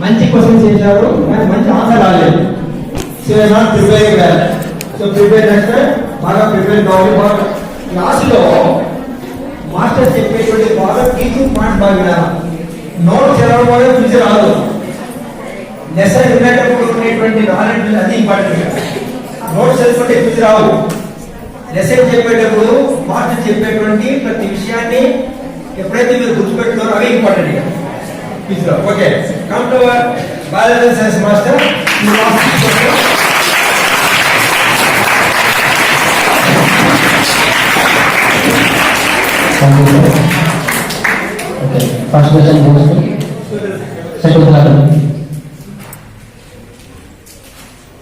మంచి క్వశ్చన్స్ చేశారు కానీ మంచి ఆన్సర్ రాలేదు. So not prepare well. So prepare next బాగా ప్రిపేర్ కావాలి. బాగా క్లాసులో మాస్టర్ చెప్పేటువంటి బాగా టీచింగ్ పాయింట్ బాగా వినాలి. నోట్స్ ఎలా పోయో చూసి రాదు. లెసన్ వినేటప్పుడు ఉండేటువంటి నాలెడ్జ్ అది ఇంపార్టెంట్. నోట్స్ చదువుకుంటే చూసి రావు. లెసన్ చెప్పేటప్పుడు మాస్టర్ చెప్పేటువంటి ప్రతి విషయాన్ని ఎప్పుడైతే మీరు గుర్తుపెట్టుకున్నారో అవి important. Okay, come to our biology science master. Okay, first question goes to Secretary.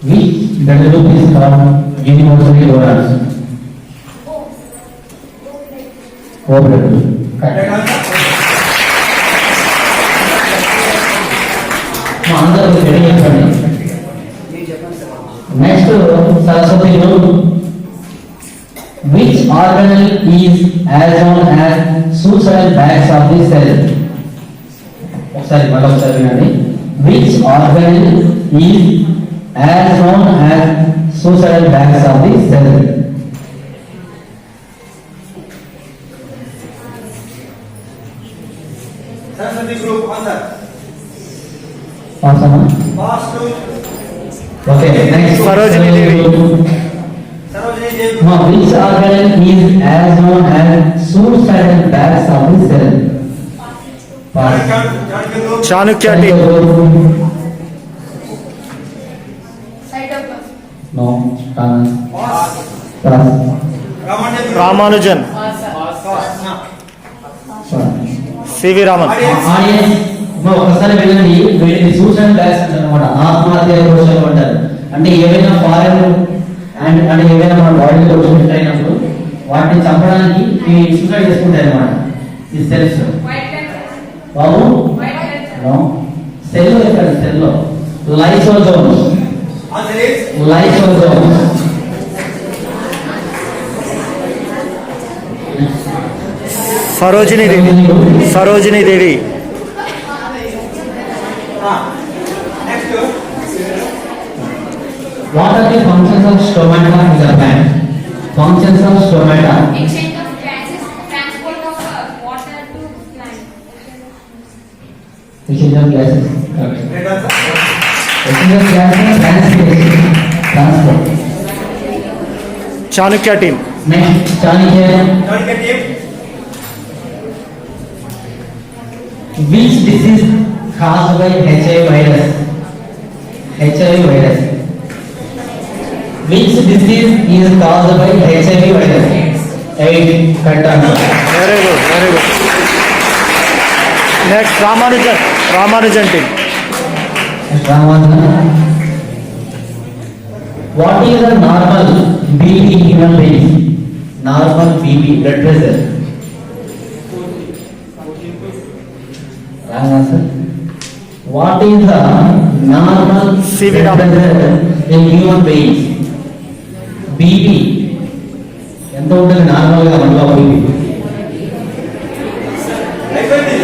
Which blood group is called universally donors? O blood group. అందరూ రెడీ చెప్పండి. Next Saraswati group. Which organelle is as known as suicidal bags of the cell? ఒకసారి వినండి. Which organelle is as known as suicidal bags of the cell? Saraswati group answer. Awesome. Pass to. Okay, next. Sarojini Devi. Sarojini Devi. Which organelle is as known as suicidal bags of the cell? Chanukya team. No. Pass. Ramanujan. CV Raman. Audience ఒకసారి వినండి. వీటిని suicide bags అంటారు అనమాట. ఆత్మహత్య దోషాలు అంటారు. అంటే ఏవైనా ఫారెన్ అంటే ఏవైనా మన బాడీలో దోషం అయినప్పుడు వాటిని చంపడానికి ఇవి సూసైడ్ చేసుకుంటాయి అనమాట. ఈ సెల్స్ బాబు సెల్ ఎక్కడ సెల్లో lysosomes. Lysosomes. Sarojini Devi. Sarojini Devi. Next. What are the functions of stomata in the plant? Functions of stomata. Exchange of gases, transport of water to plant. Exchange of gases. Correct. Right answer. Exchange of gases, transport. Chanukya team. Next, Chanukya. Chanukya team. Which disease caused by HIV virus? HIV virus. Which disease is caused by HIV virus? AIDS. Correct answer. Very good. Very good. Next, Ramanujan. Ramanujan team. Ramanujan. What is the normal BP in human beings? Normal BP, blood pressure. Wrong answer. What is the normal CV blood pressure in human beings? BP. ఎంత ఉంటుంది నార్మల్గా మనలో BP? అయిపోయింది.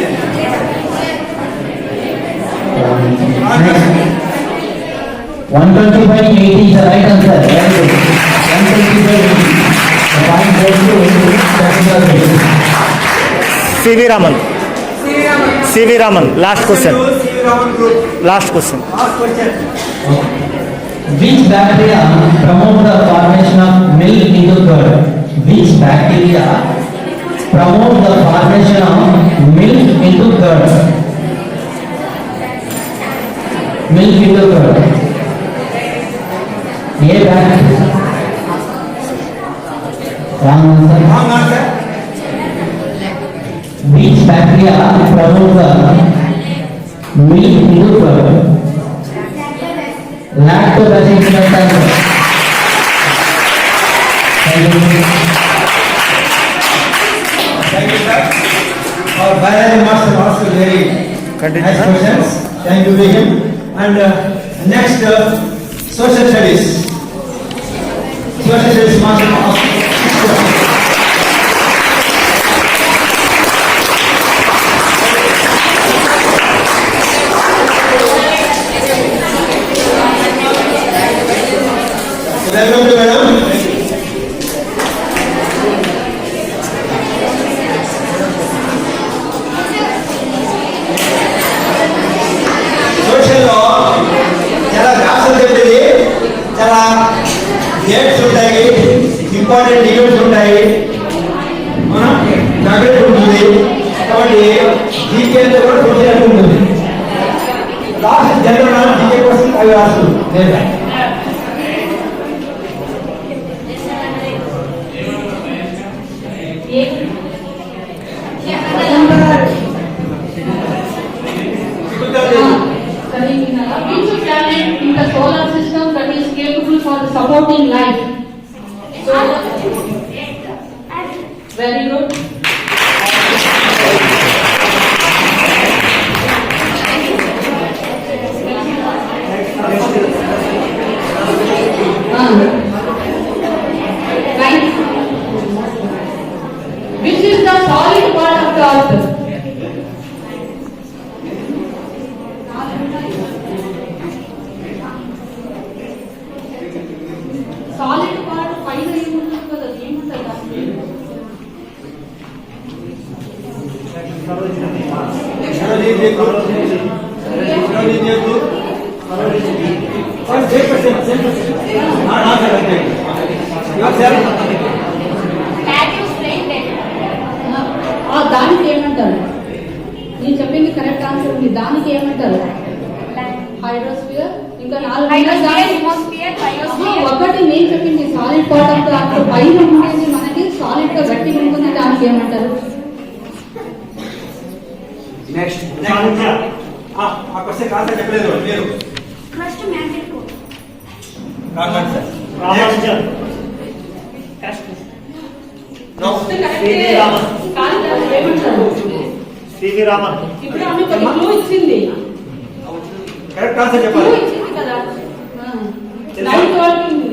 125/80 is the right answer. Very good. 125/80. The point goes to Secretary. CV Raman. CV Raman. Last question. CV Raman group. Last question. Last question. Which bacteria promote the formation of milk into curd? Which bacteria promote the formation of milk into curd? Milk into curd. A bacteria. Wrong answer. Wrong answer. Which bacteria promote the milk into curd? Lactobacillus answer. Thank you. Thank you, sir. Our biology master also very Continue. nice questions. Thank you to him. And next, social studies. Social studies master also. Welcome to madam. Social లో చాలా క్లాసులు చెప్పేది, చాలా dates ఉంటాయి, important events ఉంటాయి, నగదు ఉంటుంది. కాబట్టి జీకే కూడా సోషల్ ఉంటుంది. లాస్ట్ జనరల్ జీకే కోసం అవి రాస్తుంది లేదా Which planet in the solar system that is capable for supporting life? So, very good. Right. Which is the solid part of the earth? Solid part పైన ఏముంటుంది కదా, ఏముంటుంది దానికి? దానికి ఏమంటారు? నేను చెప్పింది కరెక్ట్ ఆన్సర్ ఉంది. దానికి ఏమంటారు? హైడ్రోస్ఫియర్. ఇంకా ఒకటి నేను చెప్పింది solid part of the earth పైన ఉండేది మనకి సాలిడ్ గా గట్టిగా ఉంటుంది. దానికి ఏమంటారు? నెక్స్ట్ ఆ క్వశ్చన్ కాన్సెప్ట్ చెప్పలేదు మీరు. Crust mantle core. రామానుజన్. ఏమంటారు? సివి రామన్. ఇప్పుడు ఆమె ఒక క్లూ ఇచ్చింది. కరెక్ట్ ఆన్సర్ క్లూ చెప్పాలి. ఇచ్చింది కదా. Light working.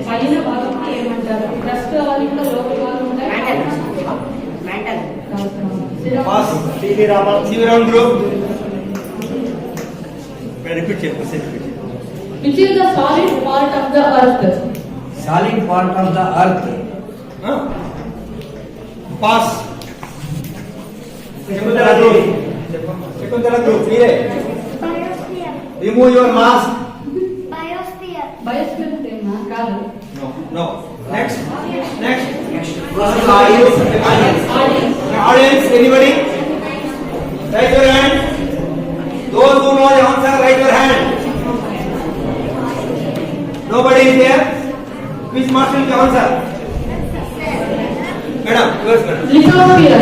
పైన భాగం ఏమంటారు? క్రస్ట్ వాళ్ళు కూడా లోపల వాళ్ళు ఉంటాయి. Pass. CV Raman. CV Raman group. Repeat చేయండి question repeat. Which is the solid part of the earth? Solid part of the earth. Pass. Shakuntala group. Shakuntala group మీరే. Biosphere. Remove your mask. Biosphere. Biosphere ఏమా కాదు. No. Next. Audience, anybody? Raise your hand. Those who know the answer, raise your hand. Nobody is there? Which master will answer? Madam, yours, madam. Lithosphere.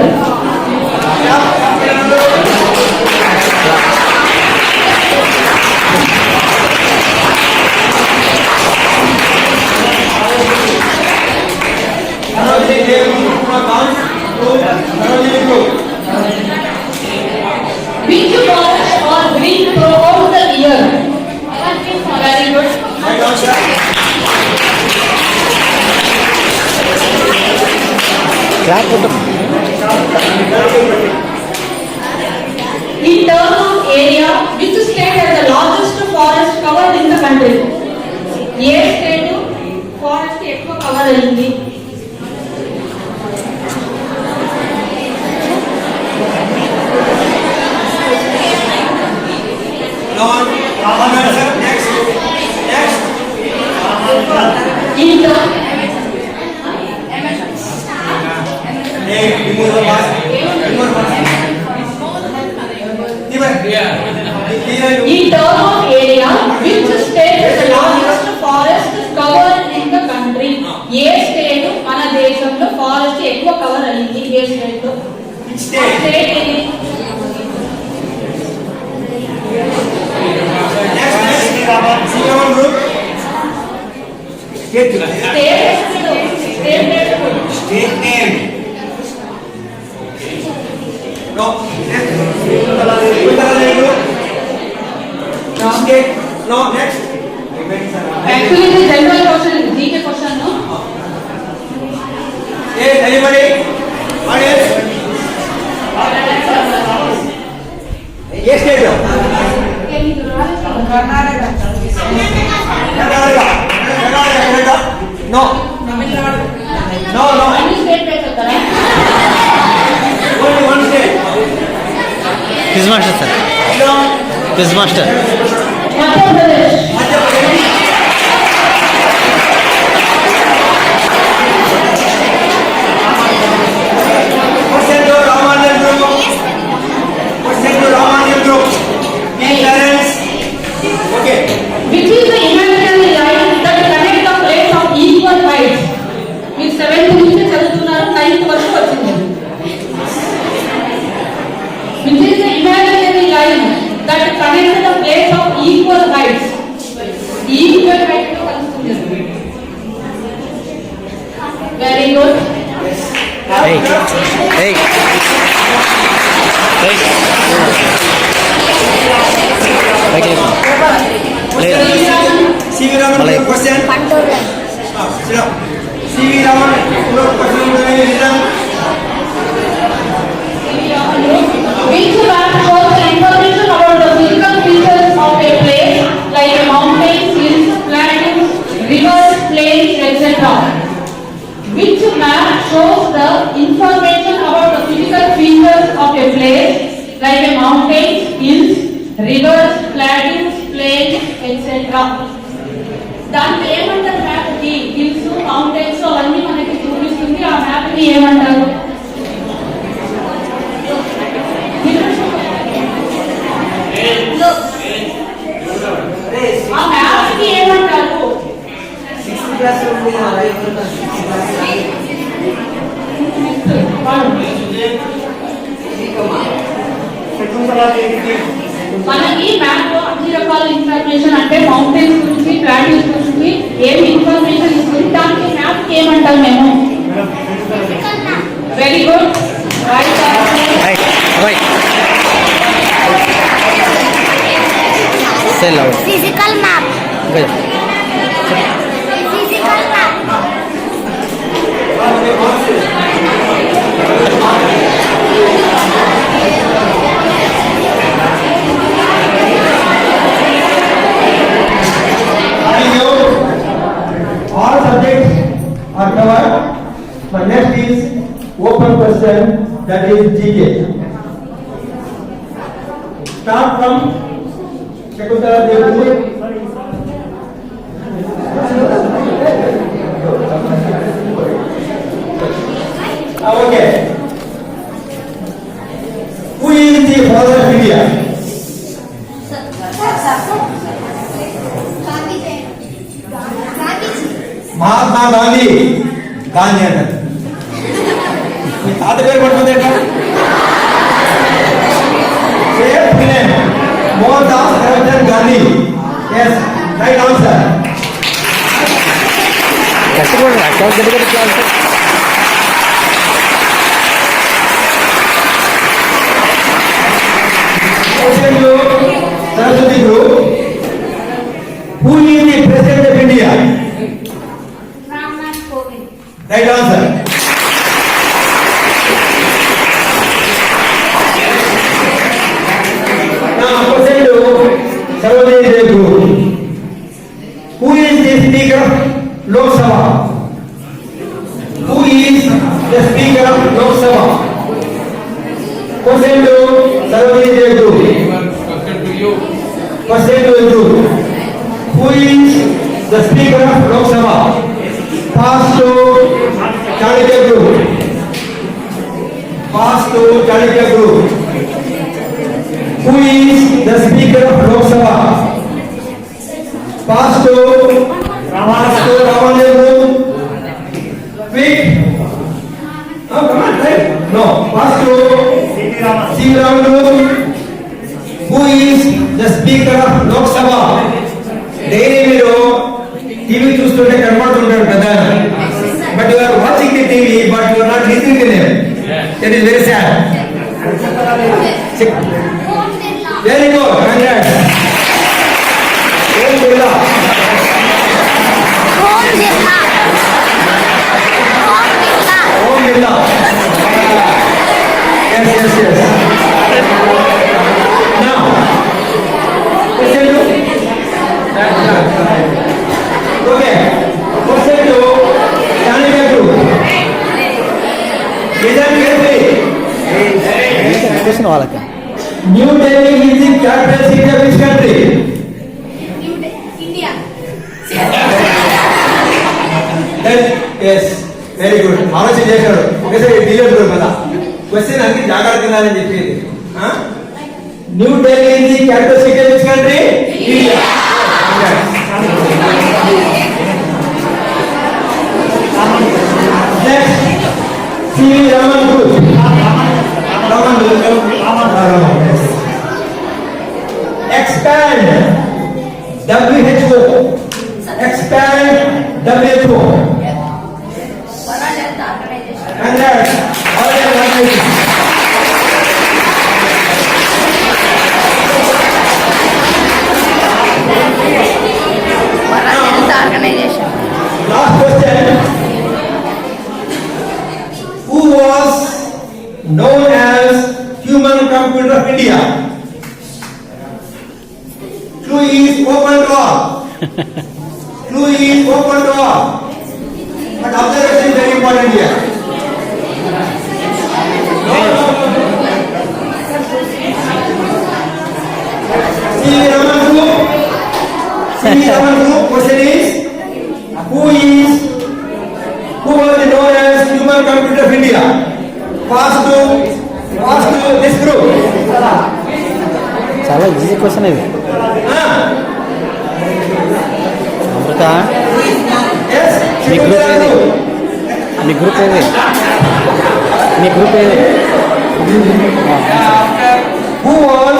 Which forest or green throughout the year? Very good. Clap కొట్టు. In terms of area, which state has the largest forest covered in the country? A state forest ఎక్కువ cover అయింది? In terms of area, which state has the largest forest covered in the country? A state మన దేశంలో forest ఎక్కువ cover అయింది? ఏ state? State ఏది? State name. No. State. No. Next. Actually, this is general question, GK question, no? Yes. Anybody? Audience. Yes, state. Quiz master sir, quiz master. Madhya Pradesh. Question to Ramanand Group. Question to Ramanand Group. Parents. Okay. Which is the imaginary line that connects the plates of equal heights? మీరు 7th నుంచి చదువుతున్నారు, 9th వరకు వచ్చింది. Which is the imaginary line that connects the plates of equal heights? Equal height లో కలుస్తుంది. Very good. Hey. Hey. Hey. Okay. C.V. Raman Malay. question. Sit down. C.V. Raman question. Which map shows the information about the physical features of a place like mountains, hills, plateaus, rivers, plains, etc.? Which map shows the information about the physical features of a place like a mountains, hills, rivers, plateaus, plains, etc.? దాన్ని ఏమంటారు? Map కి hills, mountains అవన్నీ మనకి చూపిస్తుంది. ఆ map ని ఏమంటారు? ఆ మ్యాప్ కి ఏమంటారు? శకుంతలా దేవికి మనకి మ్యాప్ లో అన్ని రకాల ఇన్ఫర్మేషన్ అంటే మౌంటైన్స్ గురించి, ప్లాట్యూస్ గురించి ఏమి ఇన్ఫర్మేషన్ ఇస్తుంది, దానికి మ్యాప్ కి ఏమంటాం మేము? Very good. Right. Right. Say loud. Physical map. Good. Physical map. All subjects are covered. The next is open question, that is GK. Start from Shakuntala Devi. Okay. Who is the father of India? Mahatma Gandhi. Gandhi అంటారు. మీ తాత పేరు పట్టుకుంది ఎట్లా? Mohandas Karamchand Gandhi. Yes, right answer. Question to Saraswati Group. Who is the President of India? Ramnath Kovind. Right answer. Now question to Saraswati Group. Who is the Speaker of Lok Sabha? Who is the Speaker of Lok Sabha? Question to Saraswati Group. Question to you. Who is the Speaker of Lok Sabha? Pass to Chanakya Group. Pass to Chanakya Group. Who is the Speaker of Lok Sabha? Pass to Ramanand Group. Quick. Oh, come on, right? No. Pass to C.V. Raman. C.V. Raman Group. Who is the Speaker of Lok Sabha? Daily మీరు TV చూస్తుంటే కనబడుతుంటారు కదా, but you are watching the TV but you are not listening to them. That is very sad. Very good, congrats. Om Birla. Home Birla. Home Birla. Om Birla. Yes, yes, yes. Now, question to okay. Question to Chanakya Group. Listen carefully. Question వాళ్ళకి. New Delhi is the capital city of which country? India. Yes, very good. ఆలోచన చేశాడు ఒకసారి delete కదా question అన్ని జాగ్రత్తగా అని చెప్పేది New Delhi is the capital city of which country? India. Next C V Raman group. Expand WHO. Expand WHO. World Health Organization. Congrats. All the organizations. World Health Organization. Last question. Who was known as human computer of India? Clue is open to all. Clue is open to all. But observation is very important here. C. Raman Group. Question is who was known as human computer of India? Pass to this group. చాలా easy question ఇది. అమృత Yes. మీ group ఏది? మీ group ఏది? మీ group ఏది? Who was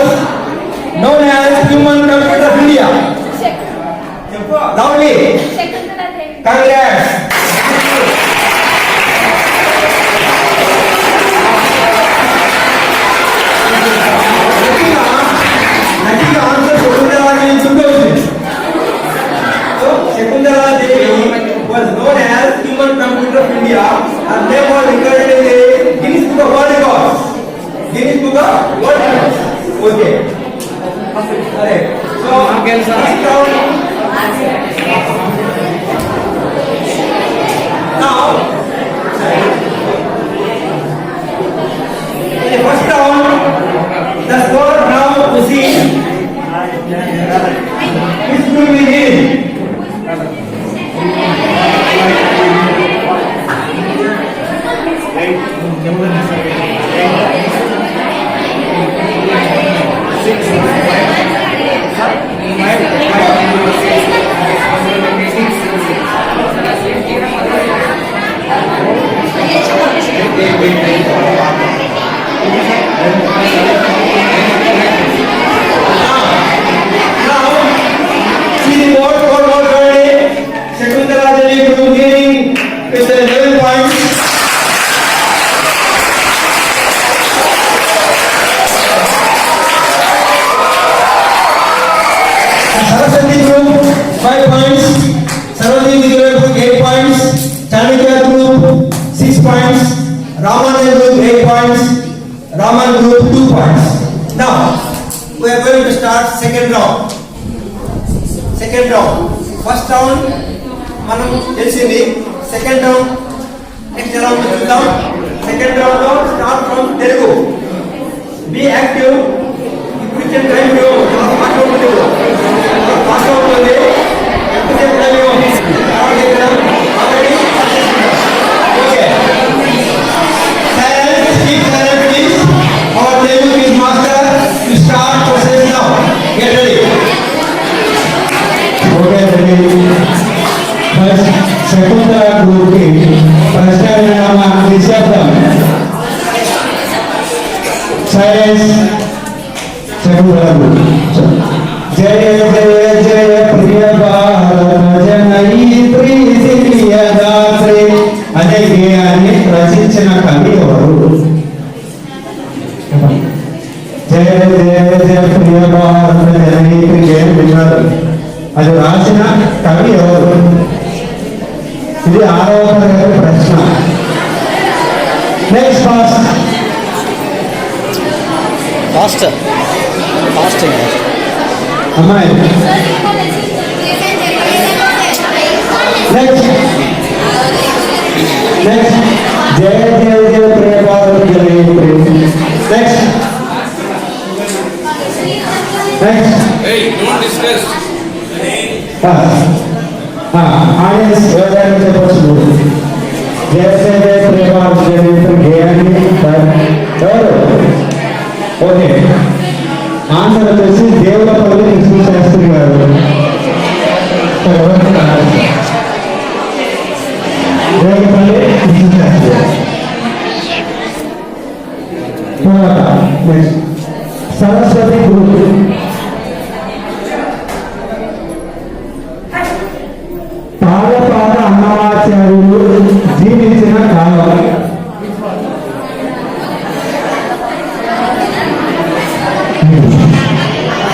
known as human computer of India? Loudly. Shakuntala Devi. Congrats. Natika answer Shakuntala Devi Sundari. So Shakuntala Devi was known as human computer of India. Her name was recorded in the Guinness Book of World Records. Guinness Book of World Records. Okay. Alright. So next round. Now, in the first round, the score now to see which will be in. See the board already. Shakuntala Devi from beginning with 11 points. Saraswati group 5 points. Saraswati group 8 points. Chanakya group 6 points. Raman group 8 points. Raman group 2 points. Now we are going to start second round. First round మనం తెలిసింది. Second round next ఎలా ఉందో చూద్దాం. Second round లో start from Telugu. Be active. ఇప్పుడు ఇచ్చిన time fast ఉంటుంది. ఎంతసేపు time already okay. Silence, keep silent please. Our Telugu is master. We start process now. Get ready. Okay, ready. First, Shakuntala group ki first nama Nishabdam. Silence. Shakuntala group. Jaya Jaya Jaya Priya Bharata Janayitri Siddhiya Datre. అనే గేయాన్ని రచించిన కవి ఎవరు? జయ జయ జయ ప్రియ భారత జననీతి గేయం విన్నారు. అది రాసిన కవి ఎవరు? ఇది 6వ తరగతి ప్రశ్న. నెక్స్ట్ ఫాస్ట్ అమ్మాయి నెక్స్ట్ జయ జయ జయ ప్రియ భారత జననీతి. నెక్స్ట్ ఆడియన్స్ ఎవరైనా చెప్పచ్చు. జయ ప్రేమ గేయాన్ని ఎవరు? ఓకే, ఆన్సర్ వచ్చేసి దేవులపల్లి కృష్ణశాస్త్రి గారు. దేవులపల్లి కృష్ణశాస్త్రి గారు. తర్వాత నెక్స్ట్ సరస్వతి గురు. పాలపాద అన్నమాచార్యులు జీవించిన కాలం.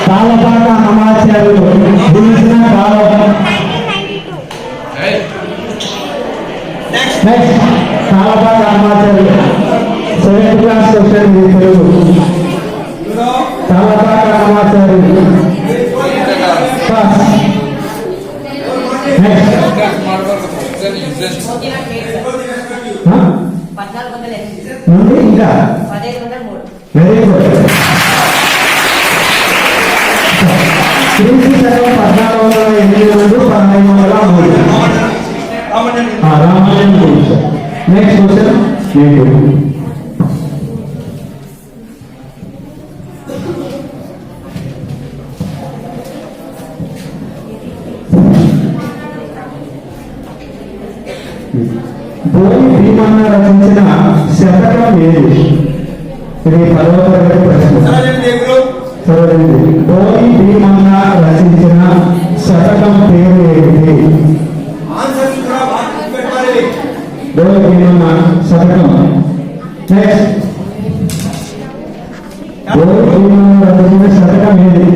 పాలపాద అన్నమాచార్యులు జీవించిన కాలం. నెక్స్ట్ పాలపాద Annamacharyulu 7th class question Telugu. పాలపాద అన్నమాచార్యులు ఇంకా వెరీ గుడ్. క్రీస్తు శకం 1408 1503 రామాయణం గురించి. నెక్స్ట్ క్వశ్చన్ భోగి భీమన్న రచించిన శతకం ఏది? ఇది 10వ తరగతి ప్రశ్న. చదవండి. భోగి భీమన్న రచించిన శతకం పేరు ఏమిటి? భోగి భీమన్న శతకం. నెక్స్ట్ భోగి భీమన్న రచించిన శతకం ఏది?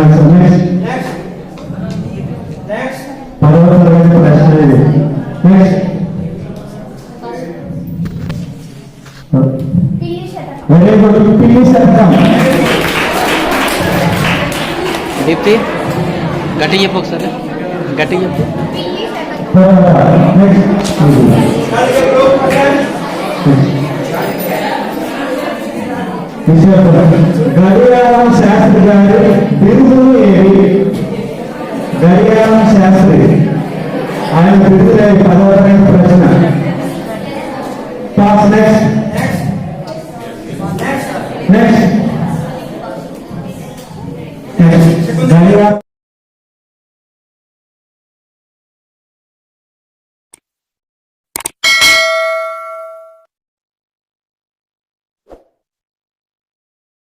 నెక్స్ట్ 10వ తరగతి ప్రశ్న ఇది. Next very good. పిల్లి శతకం. దీప్తి గట్టి చెప్పు ఒకసారి, గట్టి చెప్పు. గడియారం శాస్త్రి గారి బిరుదులు ఏవి? గడియారం శాస్త్రి ఆయన బిరుదులే 10వ తరగతి ప్రశ్న. పాస్. నెక్స్ట్ గడియారం